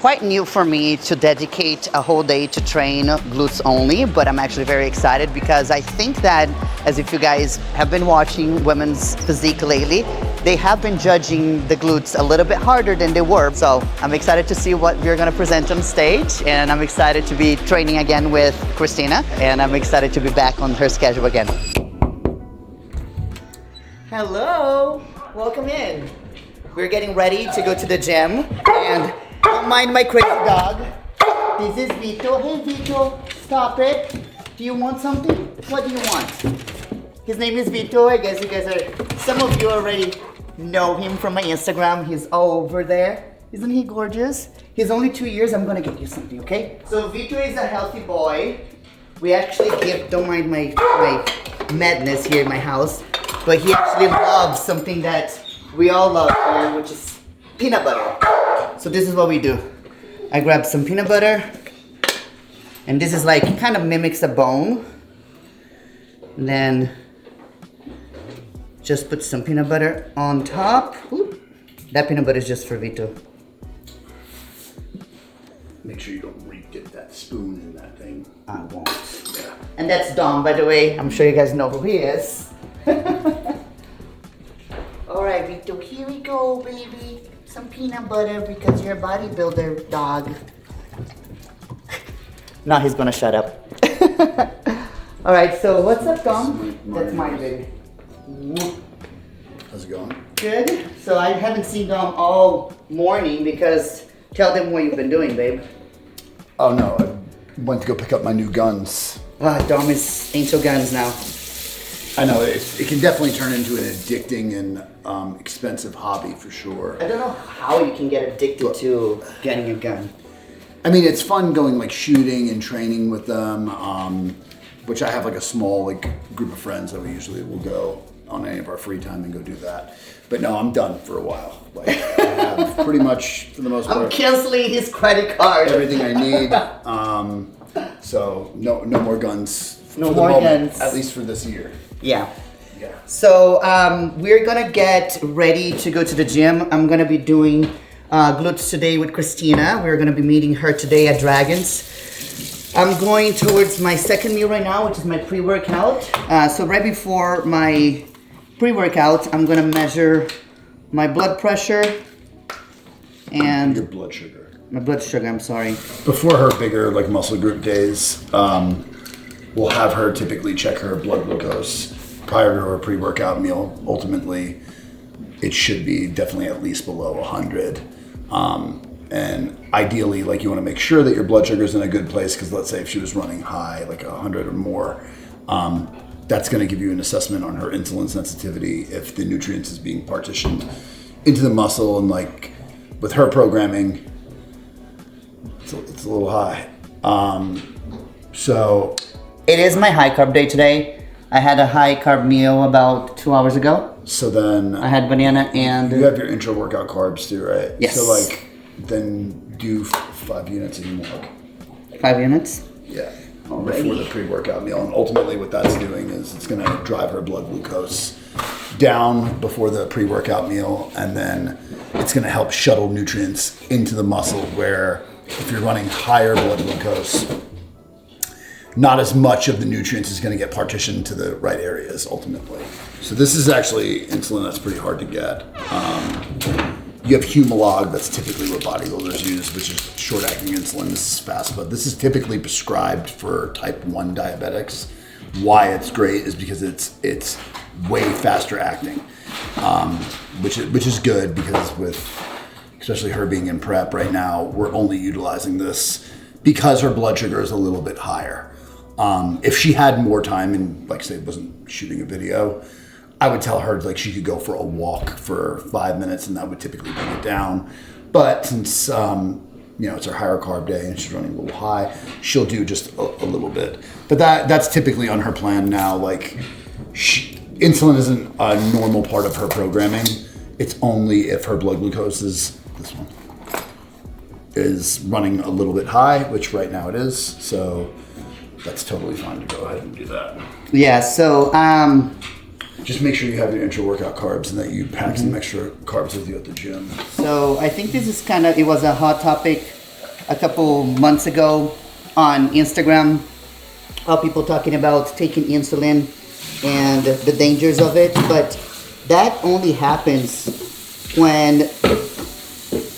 quite new for me to dedicate a whole day to train glutes only, but I'm actually very excited because I think that, as if you guys have been watching women's physique lately, they have been judging the glutes a little bit harder than they were. So I'm excited to see what we're gonna present on stage, and I'm excited to be training again with Christina, and I'm excited to be back on her schedule again. Hello, welcome in. We're getting ready to go to the gym, and don't mind my crazy dog. This is Vito. Hey Vito, stop it. Do you want something? What do you want? His name is Vito. I guess you guys some of you already know him from my Instagram. He's all over there. Isn't he gorgeous? He's only 2 years. I'm gonna get you something, okay? So Vito is a healthy boy. We actually don't mind my madness here in my house, but he actually loves something that we all love here, which is peanut butter. So this is what we do. I grab some peanut butter, and this is like, kind of mimics a bone. And then just put some peanut butter on top. Ooh, that peanut butter is just for Vito. Make sure you don't get that spoon in that thing. I won't. Yeah. And that's Dom, by the way. I'm sure you guys know who he is. All right, Vito, here we go, baby. Some peanut butter because you're a bodybuilder dog. Now he's gonna shut up. All right, so what's up, Dom? That's mine, baby. How's it going? Good. So I haven't seen Dom all morning because tell them what you've been doing, babe. Oh no, I went to go pick up my new guns. Dom is into guns now. I know, it can definitely turn into an addicting and expensive hobby for sure. I don't know how you can get addicted to getting a gun. I mean, it's fun going like shooting and training with them, which I have like a small group of friends that we usually will go on any of our free time and go do that. But no, I'm done for a while. Like, I have pretty much, for the most part, I'm canceling his credit card. everything I need. So no more guns. No more guns. At least for this year. Yeah. Yeah. So we're gonna get ready to go to the gym. I'm gonna be doing glutes today with Christina. We're gonna be meeting her today at Dragons. I'm going towards my second meal right now, which is my pre-workout. So right before my pre-workout, I'm gonna measure my blood pressure and Your blood sugar. my blood sugar. I'm sorry. Before her bigger muscle group days, we'll have her typically check her blood glucose prior to her pre-workout meal. Ultimately, it should be definitely at least below 100. And ideally, you want to make sure that your blood sugar is in a good place, because let's say if she was running high, like 100 or more, that's going to give you an assessment on her insulin sensitivity if the nutrients is being partitioned into the muscle. And with her programming, it's a little high. So it is my high carb day today. I had a high carb meal about 2 hours ago. So then I had banana and... You have your intra-workout carbs too, right? Yes. So then do 5 units of EMOG. 5 units? Yeah. Alrighty. Before the pre-workout meal. And ultimately what that's doing is it's going to drive her blood glucose down before the pre-workout meal. And then it's going to help shuttle nutrients into the muscle, where if you're running higher blood glucose, not as much of the nutrients is going to get partitioned to the right areas ultimately. So this is actually insulin that's pretty hard to get. You have Humalog, that's typically what bodybuilders use, which is short-acting insulin. This is fast, but this is typically prescribed for type 1 diabetics. Why it's great is because it's way faster acting, which is good, because especially her being in prep right now, we're only utilizing this because her blood sugar is a little bit higher. If she had more time and, say, wasn't shooting a video, I would tell her she could go for a walk for 5 minutes, and that would typically bring it down. But since it's her higher carb day and she's running a little high, she'll do just a little bit. But that's typically on her plan now. Insulin isn't a normal part of her programming. It's only if her blood glucose is running a little bit high, which right now it is. So that's totally fine to go ahead and do that. Yeah, so just make sure you have your intra-workout carbs and that you pack some extra carbs with you at the gym. So I think this is it was a hot topic a couple months ago on Instagram, how people talking about taking insulin and the dangers of it, but that only happens when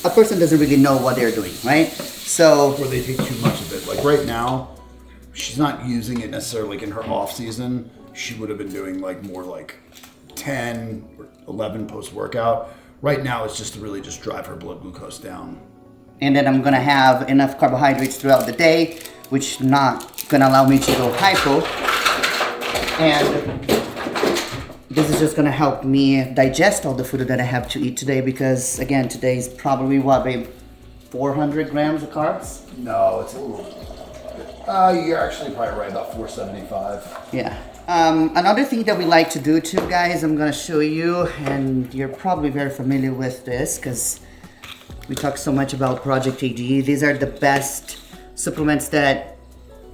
a person doesn't really know what they're doing, right? So, or they take too much of it. Like right now, she's not using it necessarily like in her off season. She would have been doing like more like 10 or 11 post workout. Right now, it's just to really just drive her blood glucose down. And then I'm gonna have enough carbohydrates throughout the day, which not gonna allow me to go hypo. And this is just gonna help me digest all the food that I have to eat today, because again, today's probably what, babe, 400 grams of carbs? No, it's a little. You're actually probably right, about 475. Yeah. Another thing that we like to do too, guys, I'm gonna show you, and you're probably very familiar with this because we talk so much about Project AD. These are the best supplements that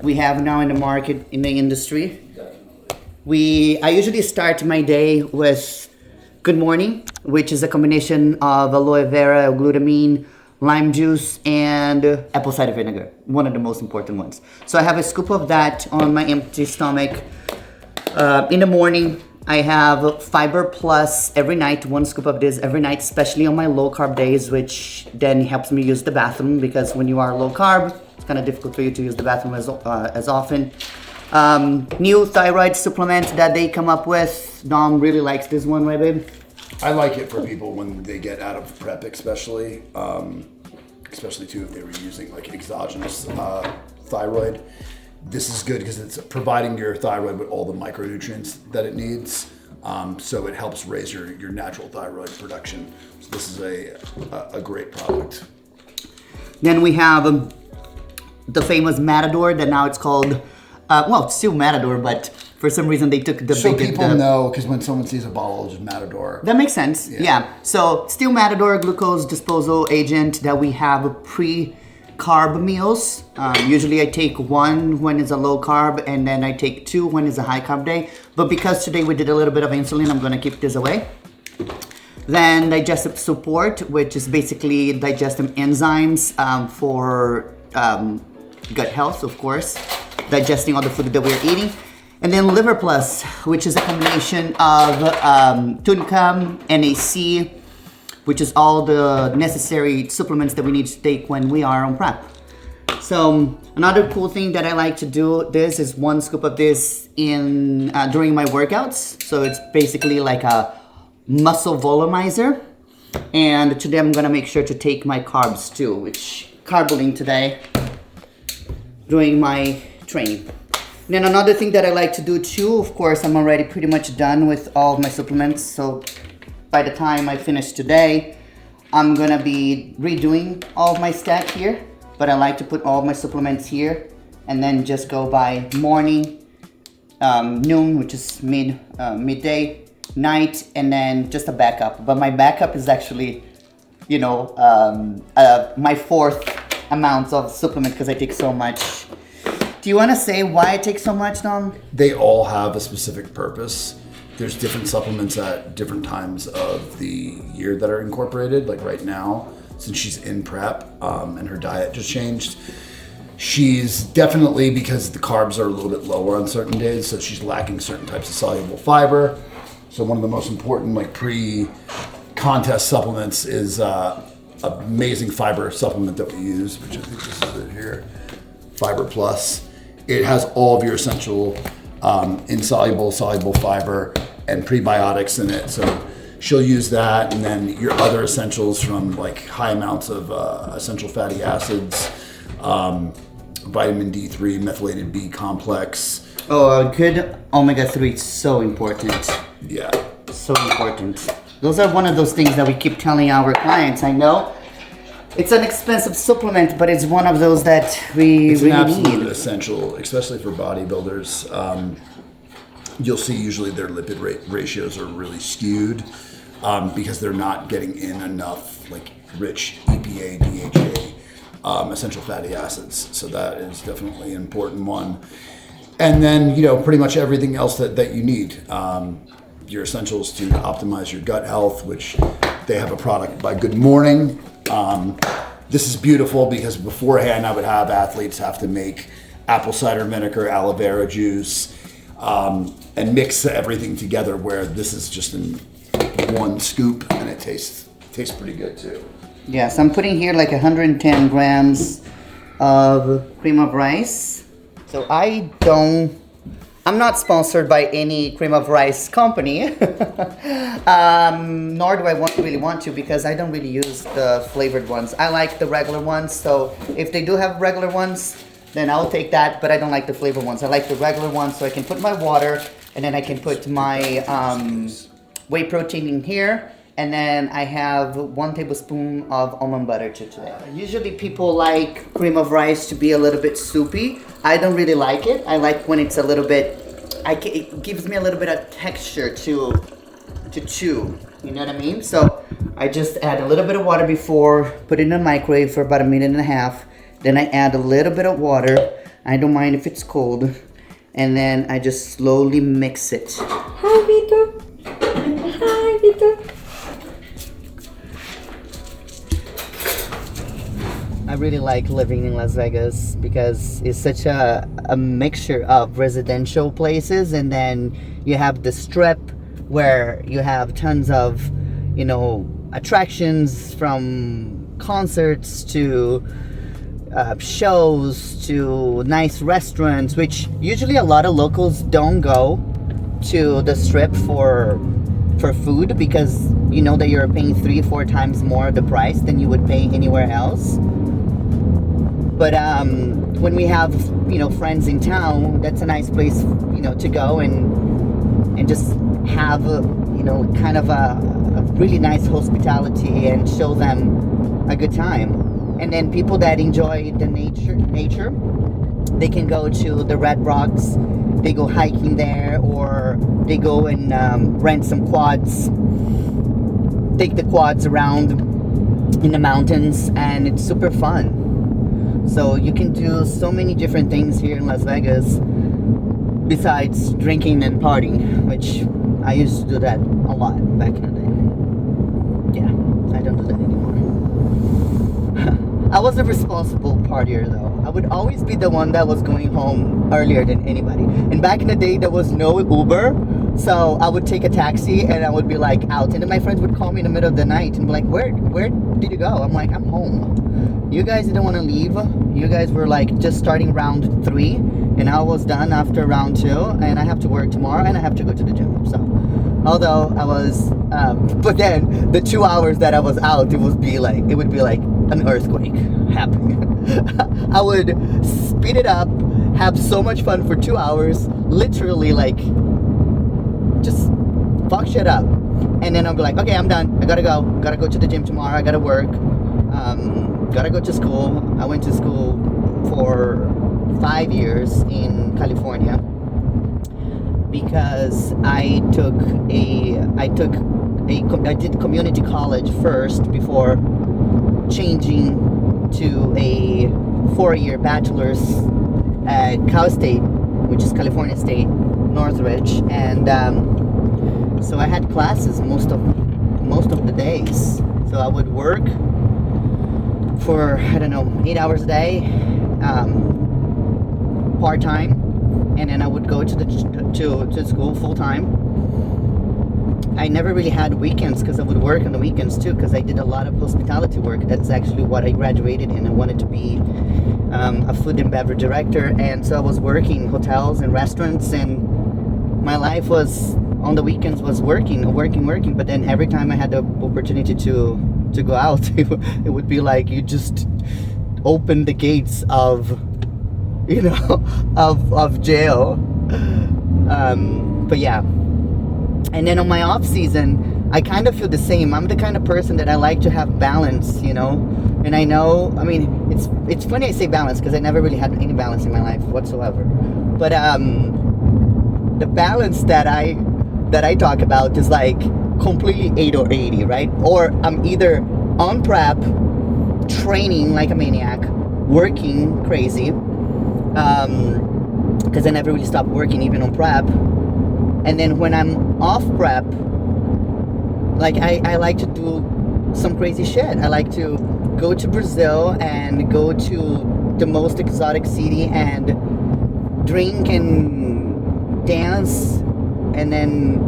we have now in the market, in the industry. I usually start my day with Good Morning, which is a combination of aloe vera, glutamine, lime juice, and apple cider vinegar, one of the most important ones. So I have a scoop of that on my empty stomach. In the morning, I have Fiber Plus every night, one scoop of this every night, especially on my low carb days, which then helps me use the bathroom, because when you are low carb, it's kind of difficult for you to use the bathroom as often. New thyroid supplement that they come up with. Dom really likes this one, right, babe? I like it for people when they get out of prep, especially too if they were using like exogenous thyroid. This is good because it's providing your thyroid with all the micronutrients that it needs. So it helps raise your natural thyroid production. So this is a great product. Then we have the famous Matador that now it's called, it's still Matador, but for some reason they took the so people know, because when someone sees a bottle, it's just Matador. That makes sense. Yeah. So still Matador glucose disposal agent that we have pre-carb meals. Usually I take one when it's a low carb, and then I take two when it's a high carb day. But because today we did a little bit of insulin, I'm gonna keep this away. Then digestive support, which is basically digestive enzymes for gut health, of course, digesting all the food that we're eating. And then Liver Plus, which is a combination of TUNCAM, NAC, which is all the necessary supplements that we need to take when we are on prep. So another cool thing that I like to do this is one scoop of this in during my workouts. So it's basically like a muscle volumizer. And today I'm gonna make sure to take my carbs too, which carboling today during my training. And then another thing that I like to do too, of course, I'm already pretty much done with all of my supplements. So by the time I finish today, I'm gonna be redoing all of my stack here. But I like to put all of my supplements here and then just go by morning, noon, which is midday, night, and then just a backup. But my backup is actually, my fourth amount of supplement because I take so much. Do you want to say why I take so much, Dom? They all have a specific purpose. There's different supplements at different times of the year that are incorporated. Like right now, since she's in prep and her diet just changed, she's definitely, because the carbs are a little bit lower on certain days, so she's lacking certain types of soluble fiber. So one of the most important pre-contest supplements is amazing fiber supplement that we use, which I think this is it here, Fiber Plus. It has all of your essential insoluble, soluble fiber and prebiotics in it. So she'll use that, and then your other essentials from like high amounts of essential fatty acids, vitamin D3, methylated B complex. Oh, a good omega-3 is so important. Yeah. So important. Those are one of those things that we keep telling our clients. I know it's an expensive supplement, but it's one of those that we it's really an absolute need. essential, especially for bodybuilders. You'll see usually their lipid ratios are really skewed because they're not getting in enough like rich EPA, DHA, essential fatty acids. So that is definitely an important one. And then, pretty much everything else that you need. Your essentials to optimize your gut health, which they have a product by Good Morning. this is beautiful because beforehand I would have athletes have to make apple cider vinegar, aloe vera juice, and mix everything together, where this is just in one scoop, and it tastes pretty good too. Yeah, so I'm putting here like 110 grams of cream of rice. So I'm not sponsored by any cream of rice company, nor do I really want to, because I don't really use the flavored ones. I like the regular ones, so if they do have regular ones, then I'll take that, but I don't like the flavored ones. I like the regular ones, so I can put my water, and then I can put my whey protein in here, and then I have 1 tablespoon of almond butter today. Usually people like cream of rice to be a little bit soupy. I don't really like it. I like when it's a little bit, it gives me a little bit of texture to chew. You know what I mean? So I just add a little bit of water before, put it in the microwave for about 1.5 minutes. Then I add a little bit of water. I don't mind if it's cold. And then I just slowly mix it. Hi, Vito. Hi, Vito. I really like living in Las Vegas because it's such a mixture of residential places, and then you have the Strip where you have tons of, attractions, from concerts to shows to nice restaurants, which usually a lot of locals don't go to the Strip for food, because you know that you're paying 3-4 times more the price than you would pay anywhere else. But when we have friends in town, that's a nice place to go and just have kind of a really nice hospitality and show them a good time. And then people that enjoy the nature, they can go to the Red Rocks. They go hiking there, or they go and rent some quads, take the quads around in the mountains, and it's super fun. So you can do so many different things here in Las Vegas besides drinking and partying, which I used to do that a lot back in the day. Yeah, I don't do that anymore. I was a responsible partier though. I would always be the one that was going home earlier than anybody. And back in the day, there was no Uber, so I would take a taxi and I would be like out. And then my friends would call me in the middle of the night and be like, where did you go? I'm like, I'm home. You guys didn't want to leave. You guys were like just starting round 3, and I was done after round 2, and I have to work tomorrow, and I have to go to the gym. So, although I was, but then the 2 hours that I was out, it would be like an earthquake happening. I would speed it up, have so much fun for 2 hours, literally like just fuck shit up, and then I'll be like, okay, I'm done. I gotta go to the gym tomorrow. I gotta work. Gotta go to school. I went to school for 5 years in California because I did community college first before changing to a 4-year bachelor's at Cal State, which is California State, Northridge, and so I had classes most of the days. So I would work for 8 hours a day, part-time, and then I would go to school full-time. I never really had weekends because I would work on the weekends too, because I did a lot of hospitality work. That's actually what I graduated in. I wanted to be a food and beverage director, and so I was working hotels and restaurants, and my life was on the weekends was working. But then every time I had the opportunity to go out, it would be like you just open the gates of of jail. But yeah. And then on my off season, I kind of feel the same. I'm the kind of person that I like to have balance, And I know, it's funny I say balance because I never really had any balance in my life whatsoever. But the balance that I talk about is like completely 8 or 80, right? Or I'm either on prep, training like a maniac, working crazy, because I never really stopped working even on prep. And then when I'm off prep, like I like to do some crazy shit. I like to go to Brazil and go to the most exotic city and drink and dance, and then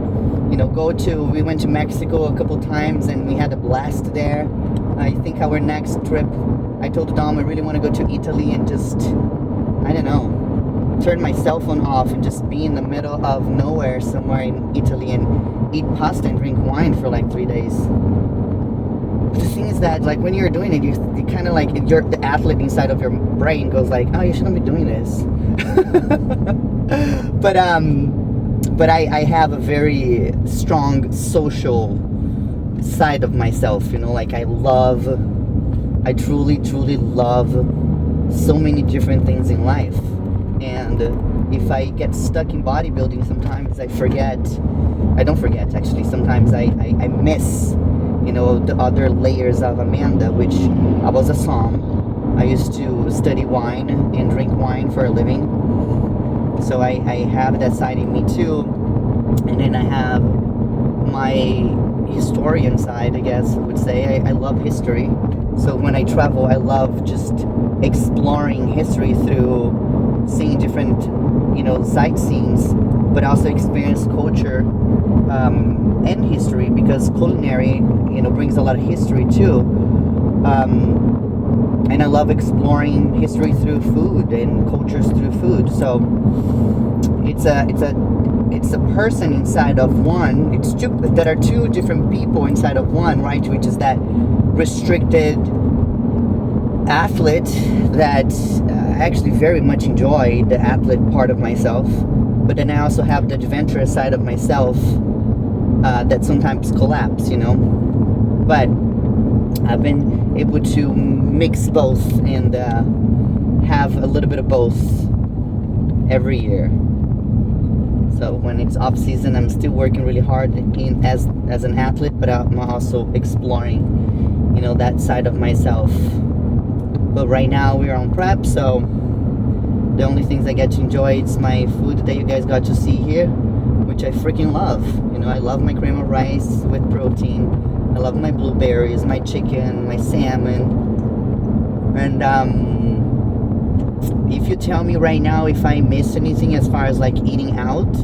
we went to Mexico a couple times and we had a blast there. I think our next trip, I told Dom I really want to go to Italy and just, I don't know, turn my cell phone off and just be in the middle of nowhere somewhere in Italy and eat pasta and drink wine for like 3 days. But the thing is that, like, when you're doing it, you kind of like, the athlete inside of your brain goes like, oh, you shouldn't be doing this. But I have a very strong social side of myself, like I truly love so many different things in life. And if I get stuck in bodybuilding, sometimes I don't forget actually, sometimes I miss, the other layers of Amanda, which I was a som. I used to study wine and drink wine for a living. So I have that side in me too. And then I have my historian side, I guess I would say. I love history. So when I travel, I love just exploring history through seeing different, sightseeings, but also experience culture and history, because culinary, brings a lot of history too. And I love exploring history through food and cultures through food. So it's a person inside of one. There are two different people inside of one, right? Which is that restricted athlete that I actually very much enjoy, the athlete part of myself. But then I also have the adventurous side of myself that sometimes collapse, But I've been able to mix both and have a little bit of both every year. So when it's off season, I'm still working really hard as an athlete, but I'm also exploring, that side of myself. But right now we are on prep, so the only things I get to enjoy is my food that you guys got to see here, which I freaking love. I love my cream of rice with protein. I love my blueberries, my chicken, my salmon. And if you tell me right now if I miss anything as far as like eating out,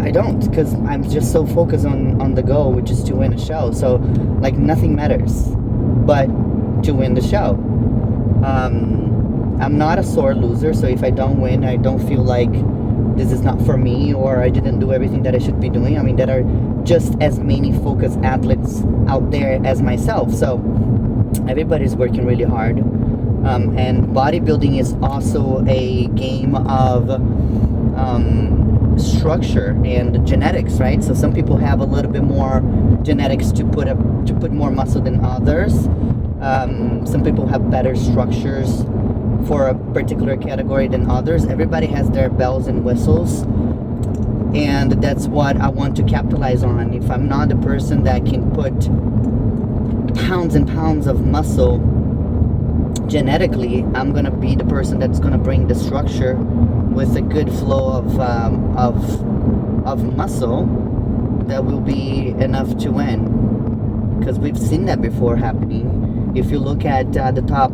I don't, because I'm just so focused on the goal, which is to win a show. So like nothing matters but to win the show. I'm not a sore loser, so if I don't win, I don't feel like this is not for me or I didn't do everything that I should be doing. I mean, there are just as many focused athletes out there as myself, so everybody's working really hard. And bodybuilding is also a game of structure and genetics, right? So some people have a little bit more genetics to put more muscle than others. Some people have better structures for a particular category than others. Everybody has their bells and whistles, and that's what I want to capitalize on. If I'm not the person that can put pounds and pounds of muscle genetically, I'm gonna be the person that's gonna bring the structure with a good flow of muscle that will be enough to win. Because we've seen that before happening. If you look at the top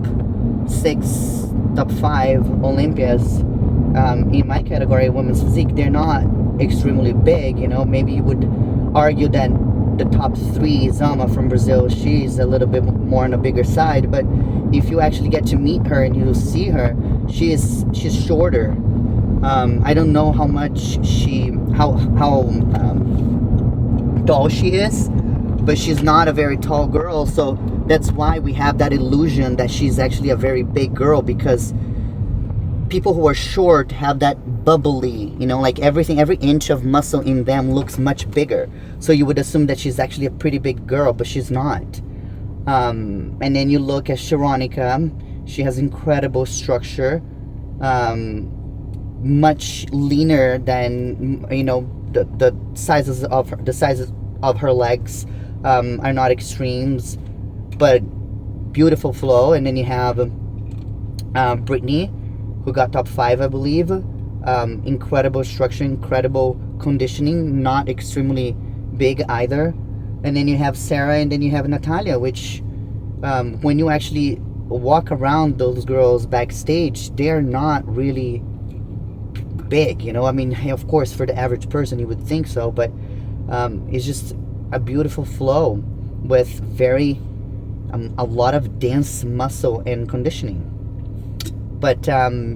5 Olympias in my category, women's physique, they're not extremely big. Maybe you would argue that the top 3, Zama from Brazil, she's a little bit more on the bigger side, but if you actually get to meet her and you see her, she's shorter. I don't know how much how tall she is, but she's not a very tall girl, so that's why we have that illusion that she's actually a very big girl, because people who are short have that bubbly, like every inch of muscle in them looks much bigger. So you would assume that she's actually a pretty big girl, but she's not. And then you look at Sharonica, she has incredible structure, much leaner than, the sizes of her legs are not extremes, but beautiful flow. And then you have Brittany, who got top 5, I believe. Incredible structure, incredible conditioning, not extremely big either. and then you have Sarah, and then you have Natalia, which when you actually walk around those girls backstage, they're not really big, you know. I mean, of course, for the average person, you would think so, but it's just a beautiful flow with very a lot of dense muscle and conditioning. But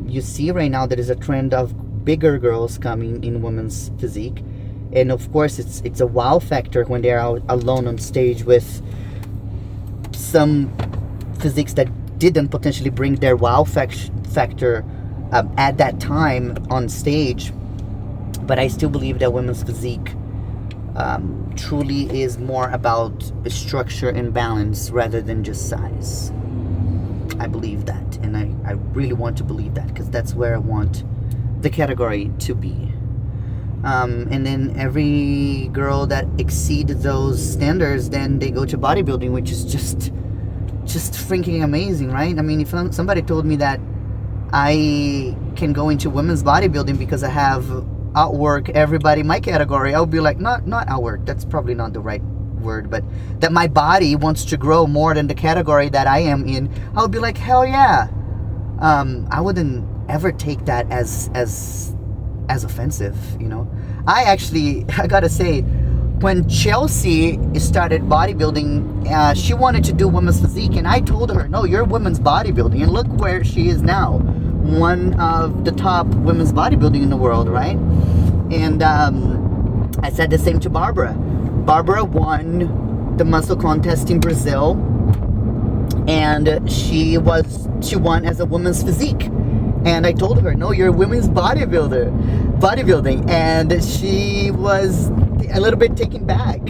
you see right now there is a trend of bigger girls coming in women's physique, and of course it's a wow factor when they're out alone on stage with some physiques that didn't potentially bring their wow factor at that time on stage. But I still believe that women's physique truly is more about structure and balance rather than just size. I believe that, and I really want to believe that, because that's where I want the category to be. And then every girl that exceeds those standards, then they go to bodybuilding, which is just freaking amazing, right? I mean, if somebody told me that I can go into women's bodybuilding because I have outwork everybody in my category, I would be like, not outwork, that's probably not the right word, but that my body wants to grow more than the category that I am in, I would be like, hell yeah. I wouldn't ever take that as offensive, you know. I gotta say, when Chelsea started bodybuilding, she wanted to do women's physique, and I told her, no, you're women's bodybuilding, and look where she is now, one of the top women's bodybuilding in the world, right? And I said the same to Barbara. Barbara won the muscle contest in Brazil, and she won as a women's physique. And I told her, no, you're a women's bodybuilding. And she was a little bit taken back.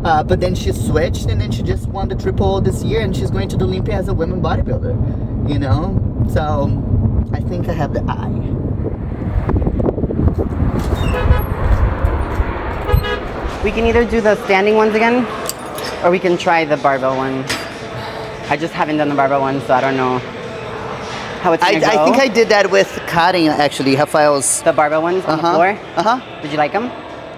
But then she switched, and then she just won the triple this year, and she's going to the Olympia as a women bodybuilder, you know? So I think I have the eye. We can either do the standing ones again, or we can try the barbell ones. I just haven't done the barbell ones, so I don't know how it's gonna go. I think I did that with Karin, actually, Rafael's. The barbell ones on the floor? Did you like them?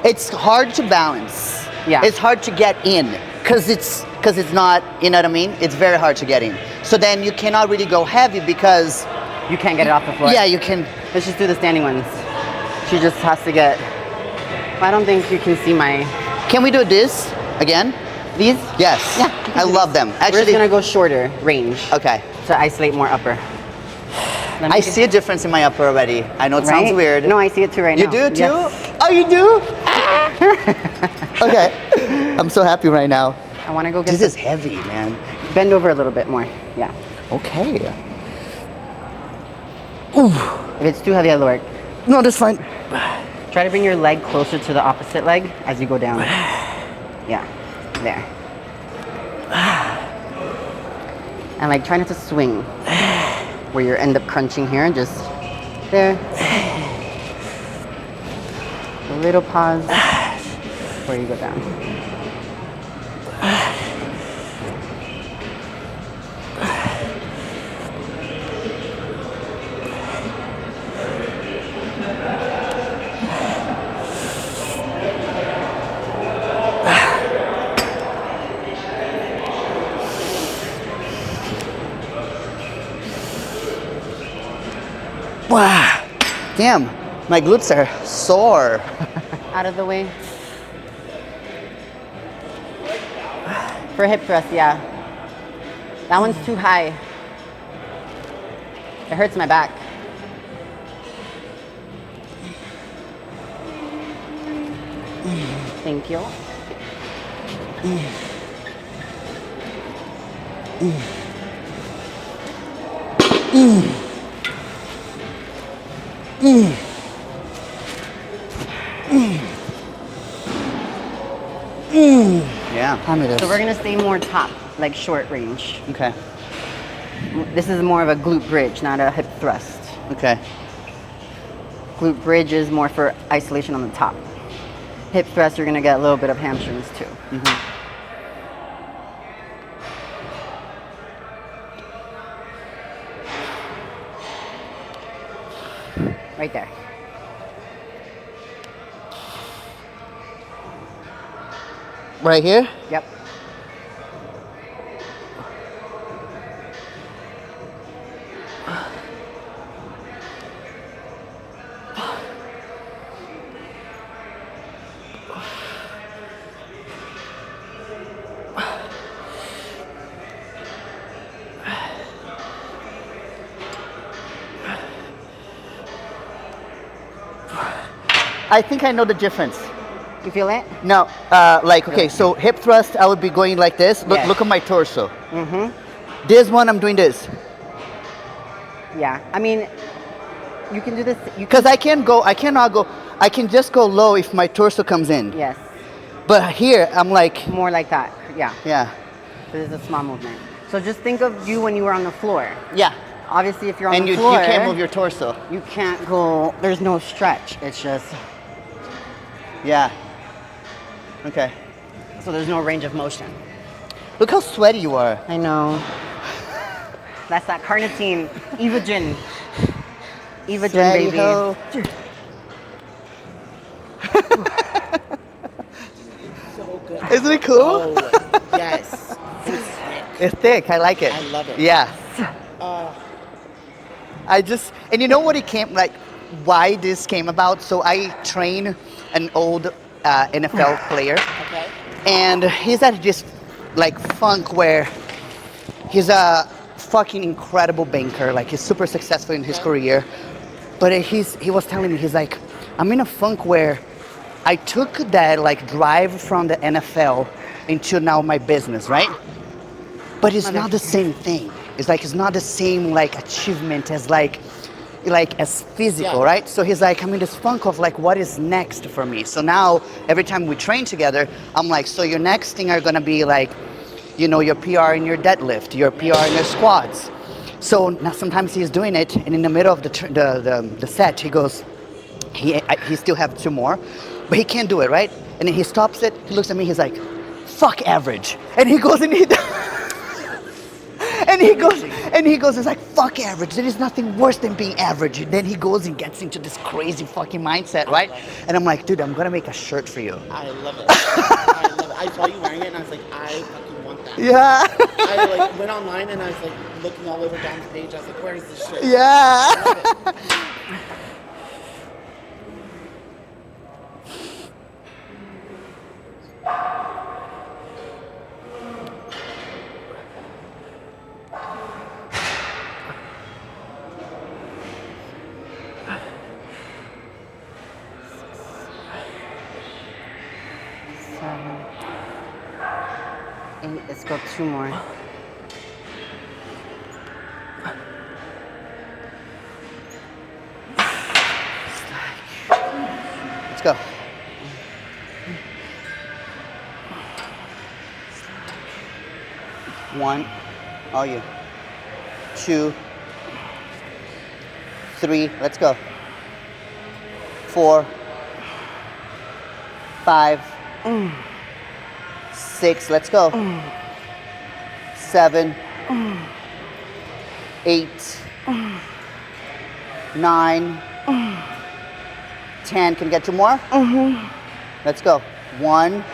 It's hard to balance. Yeah. It's hard to get in, because it's not, you know what I mean? It's very hard to get in. So then you cannot really go heavy because... You can't get it off the floor? Yeah, you can. Let's just do the standing ones. She just has to get... I don't think you can see my... Can we do this again? These? Yes. Yeah. I love them. Actually, we're just gonna go shorter range. Okay. To isolate more upper. I see a difference in my upper already. I know it sounds weird. No, I see it too right now. You do too? Yes. Oh, you do? Okay. I'm so happy right now. I want to go get This is heavy, man. Bend over a little bit more. Yeah. Okay. Ooh. If it's too heavy, I'll lower it. No, that's fine. Try to bring your leg closer to the opposite leg as you go down. Yeah. There. And like try not to swing where you end up crunching here, and just there. A little pause before you go down. Wow. Damn, my glutes are sore. Out of the way. For hip thrust, yeah. That one's too high. It hurts my back. Thank you. Yeah. Tell me this. So we're gonna stay more top, like short range. Okay. This is more of a glute bridge, not a hip thrust. Okay. Glute bridge is more for isolation on the top. Hip thrust, you're gonna get a little bit of hamstrings too. Right there. Right here? Yep. I think I know the difference. You feel it? No, like, okay, so hip thrust, I would be going like this. Look, Yes. look at my torso. Mm-hmm. This one, I'm doing this. Yeah. I mean, you can do this. You Because I cannot go, I can just go low if my torso comes in. Yes. But here, I'm like, More like that. Yeah. yeah. This is a small movement. So just think of you when you were on the floor. Yeah. Obviously, if you're on And the you floor, can't move your torso. You can't go. There's no stretch. It's just Yeah. Okay. so there's no range of motion. Look how sweaty you are. I know. That's that carnitine, Evogen. Evogen, Sweaty baby. hoe. So good. Isn't it cool? Oh, yes. It's thick. It's thick. I like it. I love it. Yeah. Uh, I just, and you know what it came, like, why this came about? So I train an old NFL player, okay. and he's at this, like, funk where he's a fucking incredible banker. Like, he's super successful in his career. But he was telling me, he's like, I'm in a funk where I took that, like, drive from the NFL into now my business, right? But it's not the same thing. It's like, it's not the same, like, achievement as, like as physical, Yeah. right? So he's like, I'm in this funk of, like, what is next for me? So now, every time we train together, I'm like, so your next thing are gonna be, like, you know, your PR in your deadlift, your PR in your squats. So now sometimes he's doing it, and in the middle of the set, he goes, he still have 2 more, but he can't do it, right? And then he stops it, he looks at me, he's like, fuck average. And he goes and he and he goes, it's like, fuck average. There is nothing worse than being average. And then he goes and gets into this crazy fucking mindset, right? And I'm like, dude, I'm gonna make a shirt for you. I love it. I love it. I saw you wearing it and I was like, I fucking want that. Yeah. I like went online and I was like looking all over Dom's page. I was like, where is this shirt? Yeah. Let's go 2 more. Let's go. One, all you. 2, 3, let's go. 4, 5, 6, let's go. 7, 8, 9, 10. Can you get 2 more? Let's go. 1,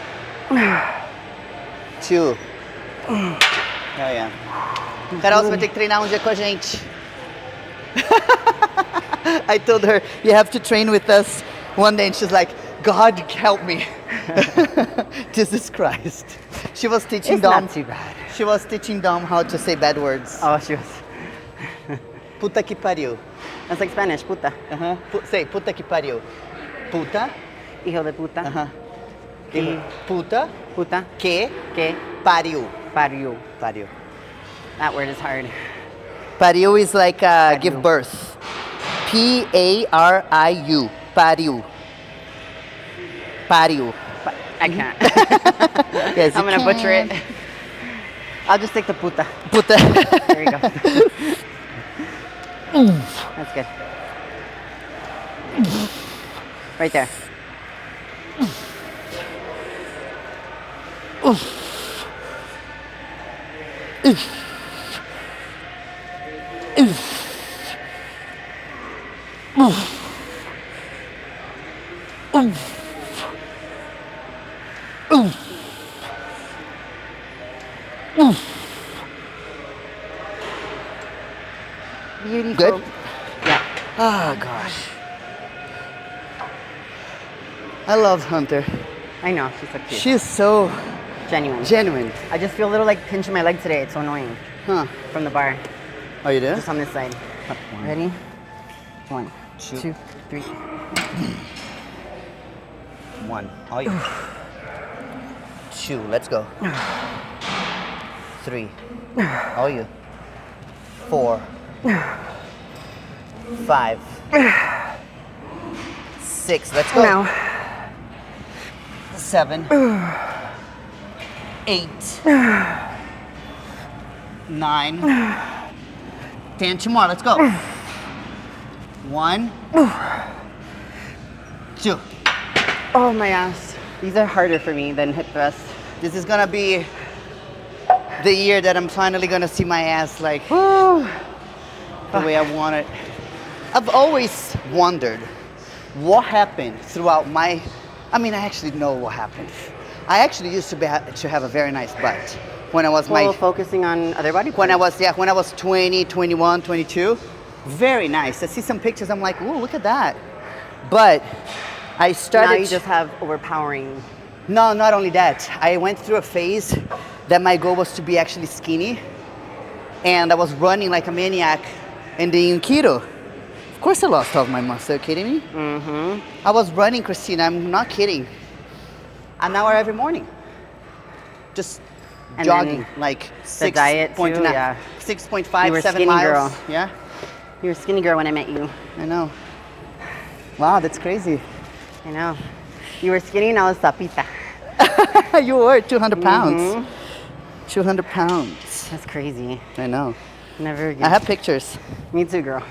2. Hell yeah. Carol, você vai ter que treinar um dia com a gente. I told her, you have to train with us one day, and she's like, God help me. Jesus Christ. She was teaching It's Dom. not too bad. She was teaching Dom how to say bad words. Oh, she was. Puta que pariu. That's like Spanish, puta. Uh-huh. Say puta que pariu. Puta. Hijo de puta. Uh-huh. Que- Puta Puta. que Que pariu. pariu. Pariu. That word is hard. Pariu is like give Pariu. birth. P-A-R-I-U. Pariu. Pariu. I can't. Yes, you I'm gonna butcher can. it. I'll just take the puta. Puta. There you go. That's good. Right there. Oh gosh. I love Hunter. I know, she's so cute. She's so Genuine. genuine. I just feel a little like pinching my leg today. It's so annoying. Huh. From the bar. Oh, you do? Just on this side. Ready? 1, 2, 3. 1. All you. 2. Let's go. 3. All you. 4. 5. 6. Let's go. Now. 7. 8. 9. 10. 2 more. Let's go. 1. 2. Oh my ass. These are harder for me than hip thrust. This is gonna be the year that I'm finally gonna see my ass like Woo. the way I want it. I've always wondered what happened throughout my. I mean, I actually know what happened. I actually used to have a very nice butt when I was Well, focusing on other body parts. when I was 20, 21, 22. Very nice. I see some pictures. I'm like, ooh, look at that. But I started. Now you just have overpowering. No, not only that. I went through a phase that my goal was to be actually skinny. And I was running like a maniac and doing keto. Of course I lost all of my muscle. Are you kidding me? Mm-hmm. I was running, Christina. I'm not kidding. An hour every morning. Just And jogging then like the diet too, yeah. 6.5, You were 7 skinny miles. girl. Yeah, You were a skinny girl when I met you. I know. Wow, that's crazy. I know. You were skinny and I was sapita. You were 200 pounds. Mhm. 200 pounds. That's crazy. I know. Never again. I have pictures. Me too, girl.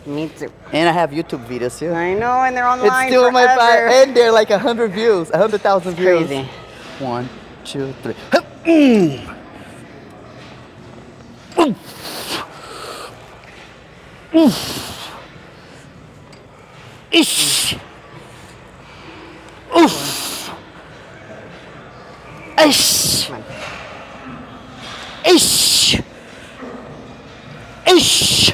Me too. And I have YouTube videos too. I know, and they're online It's still in my forever. phone, and they're like 100 views, 100,000 views. Crazy. 1, 2, 3. Hup. Mm. Oof. Oof. Ish. Oof. Ish. Come on. Ish. Ish.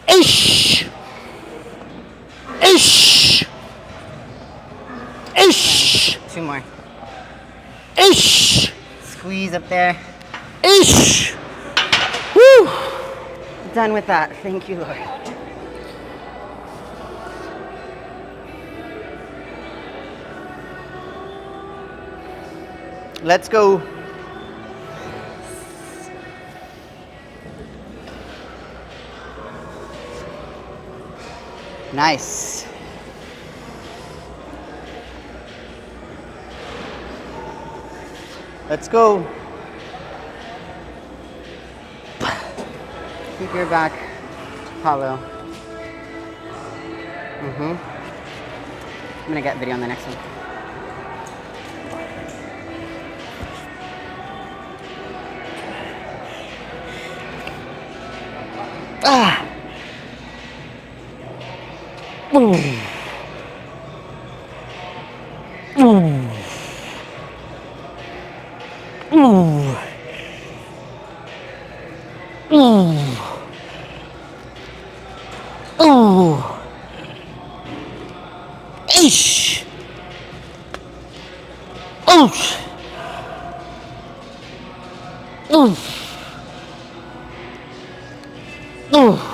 Ish. Ish. Ish. 2 more. Ish. Squeeze up there. Ish. Woo. Done with that. Thank you, Lord. Let's go. Nice. Let's go. Keep your back hollow. I'm gonna get video on the next one. Ah. Ooh. Ooh. Ooh. Ooh. Ooh. Ish. Oosh. Oof. Oof.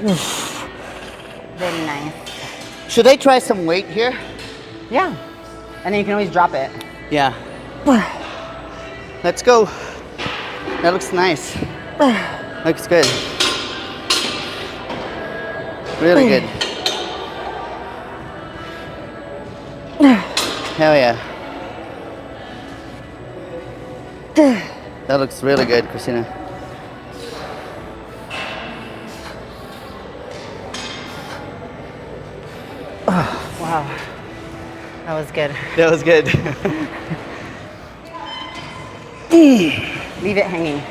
Oof. Very nice. Should I try some weight here? Yeah. And then you can always drop it. Yeah. Let's go. That looks nice. Looks good. Really good. Hell yeah. That looks really good, Christina. Wow. That was good. That was good. Leave it hanging.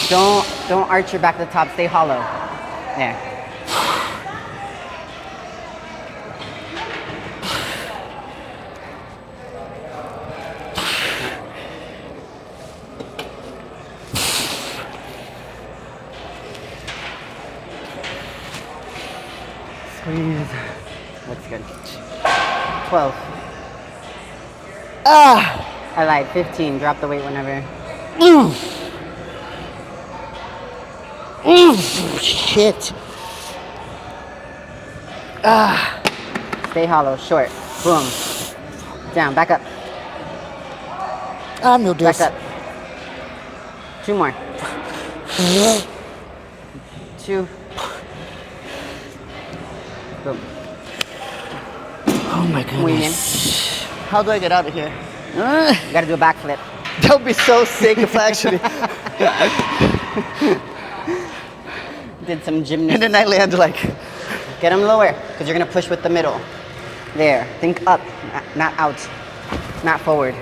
Don't arch your back to the top. Stay hollow. There. Squeeze. Looks good. 12. I lied. 15. Drop the weight whenever. Shit. Stay hollow. Short. Boom. Down. Back up. I'm no Back this. up. 2 more. 2. Boom. Oh my Wing in. goodness. How do I get out of here? You gotta do a backflip. That would be so sick if I actually. Did some And gymnastics. then I land like. Get them lower, because you're gonna push with the middle. There. Think up, not out, not forward.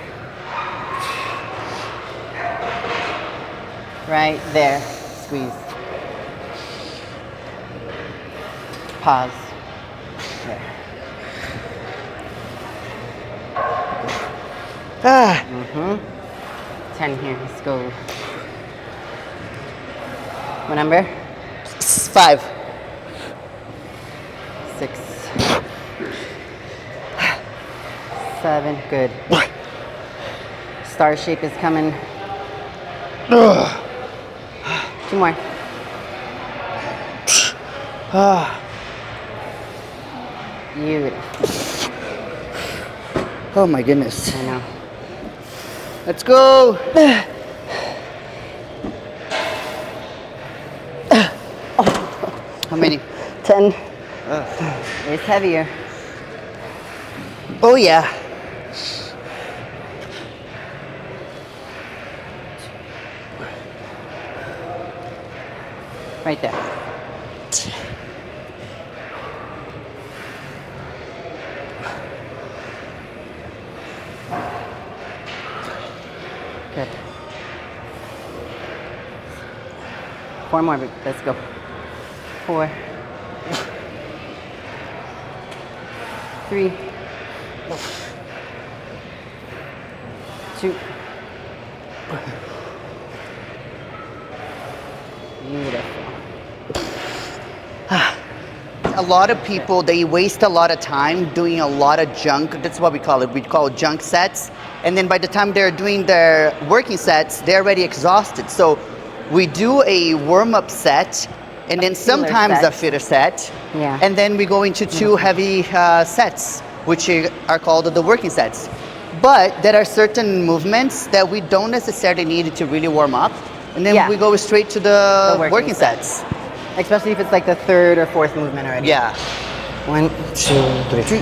Right there. Squeeze. Pause. There. 10 here. Let's go. What number? 5. 6. 7. Good. Star shape is coming. 2 more. Beautiful. Oh my goodness. I know. Let's go. How many? 10. It's heavier. Oh yeah. Right there. Good. 4 more. Let's go. 4. 3. 2. Beautiful. A lot of people, they waste a lot of time doing a lot of junk. That's what we call it. We call it junk sets. And then by the time they're doing their working sets, they're already exhausted. So we do a warm-up set, and then sometimes set. a fitter set. Yeah. And then we go into 2 heavy sets, which are called the working sets. But there are certain movements that we don't necessarily need to really warm up. And then Yeah. we go straight to the working working sets. sets. Especially if it's like the 3rd or 4th movement already. Yeah. 1, 2, 3.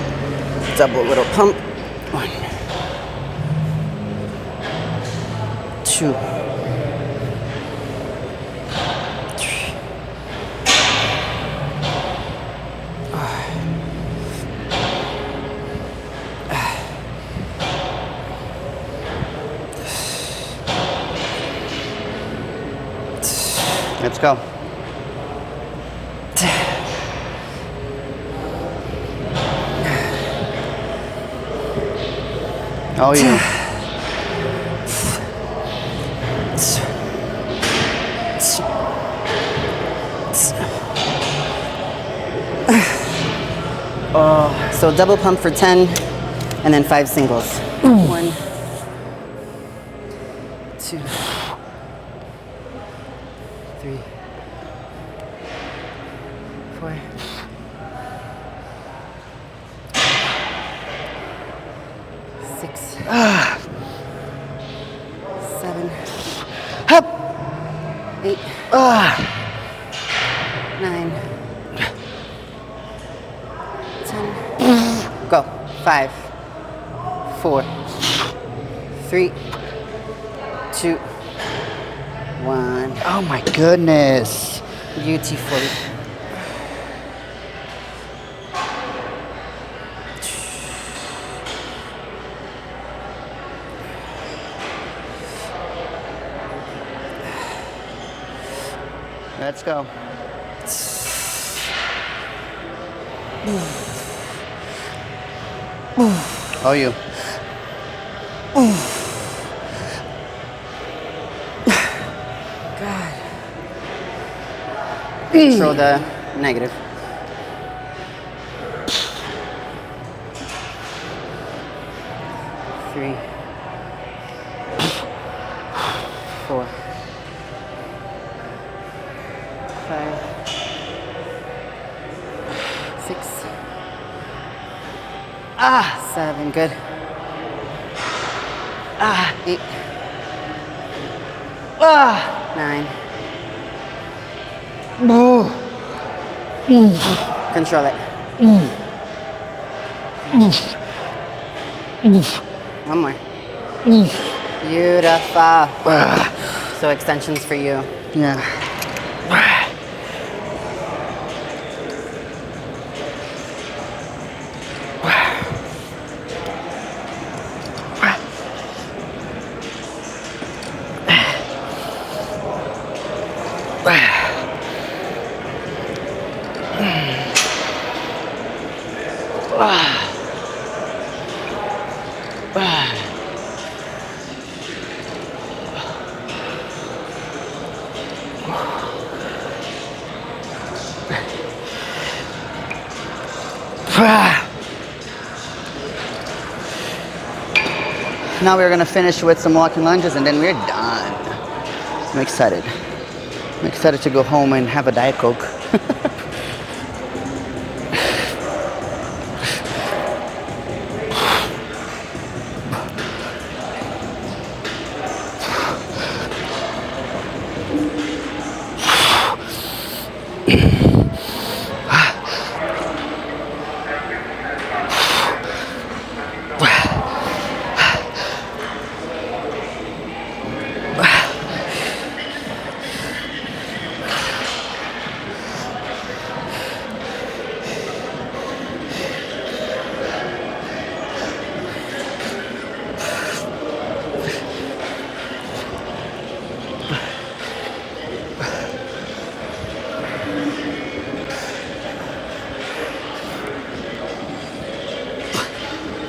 Double little pump. 1, 2, 3. Let's go. Oh yeah. So double pump for 10, and then 5 singles. 1, 2, 3, 4, 6, 7, Hup. 8, 9, 10. Go. 5, 4, 3, 2, 1. Oh my goodness. Beautiful. Let's go. Oh you. Control the negative. 7, good. 8. 9. Control it. One more. Beautiful. So extensions for you. Yeah. Now we're gonna finish with some walking lunges and then we're done. I'm excited. I'm excited to go home and have a Diet Coke.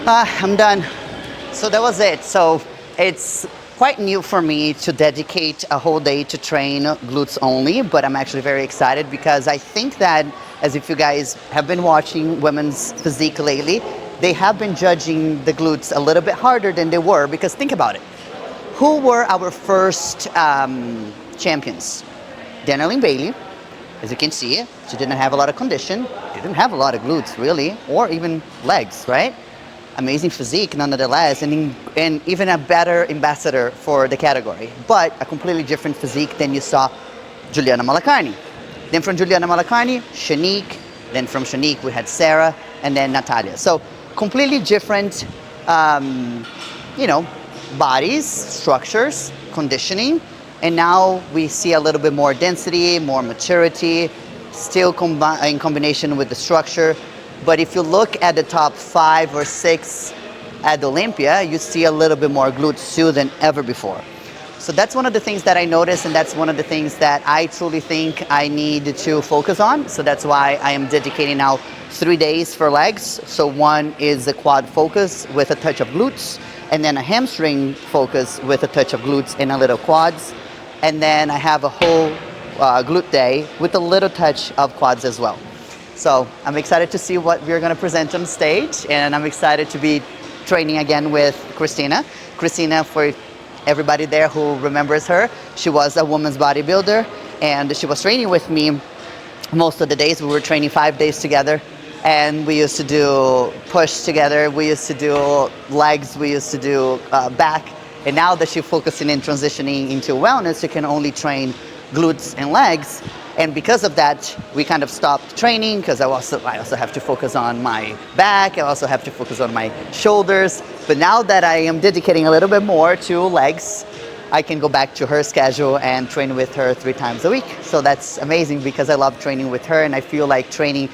I'm done. So that was it. So it's quite new for me to dedicate a whole day to train glutes only, but I'm actually very excited because I think that, as if you guys have been watching women's physique lately, they have been judging the glutes a little bit harder than they were, because think about it. Who were our first champions? Danielle Bailey. As you can see, she didn't have a lot of condition, didn't have a lot of glutes really, or even legs, right? Amazing physique nonetheless, and even a better ambassador for the category, but a completely different physique than you saw Juliana Malacarne. Then from Juliana Malacarne, Shanique, then from Shanique we had Sarah, and then Natalia. So completely different, bodies, structures, conditioning, and now we see a little bit more density, more maturity, still in combination with the structure. But if you look at the top 5 or 6 at Olympia, you see a little bit more glutes too than ever before. So that's one of the things that I noticed, and that's one of the things that I truly think I need to focus on. So that's why I am dedicating now 3 days for legs. So one is a quad focus with a touch of glutes, and then a hamstring focus with a touch of glutes and a little quads. And then I have a whole glute day with a little touch of quads as well. So I'm excited to see what we're going to present on stage, and I'm excited to be training again with Christina. Christina, for everybody there who remembers her, she was a woman's bodybuilder, and she was training with me most of the days. We were training 5 days together, and we used to do push together, we used to do legs, we used to do back, and now that she's focusing in transitioning into wellness, she can only train glutes and legs. And because of that, we kind of stopped training, because I also have to focus on my back, I also have to focus on my shoulders. But now that I am dedicating a little bit more to legs, I can go back to her schedule and train with her 3 times a week. So that's amazing, because I love training with her, and I feel like training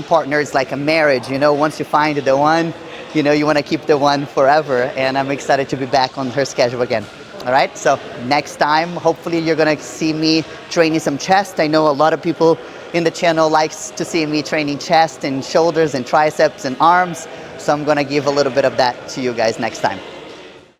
partner is like a marriage, once you find the one, you want to keep the one forever, and I'm excited to be back on her schedule again. All right, so next time, hopefully you're gonna see me training some chest. I know a lot of people in the channel likes to see me training chest and shoulders and triceps and arms, so I'm gonna give a little bit of that to you guys next time.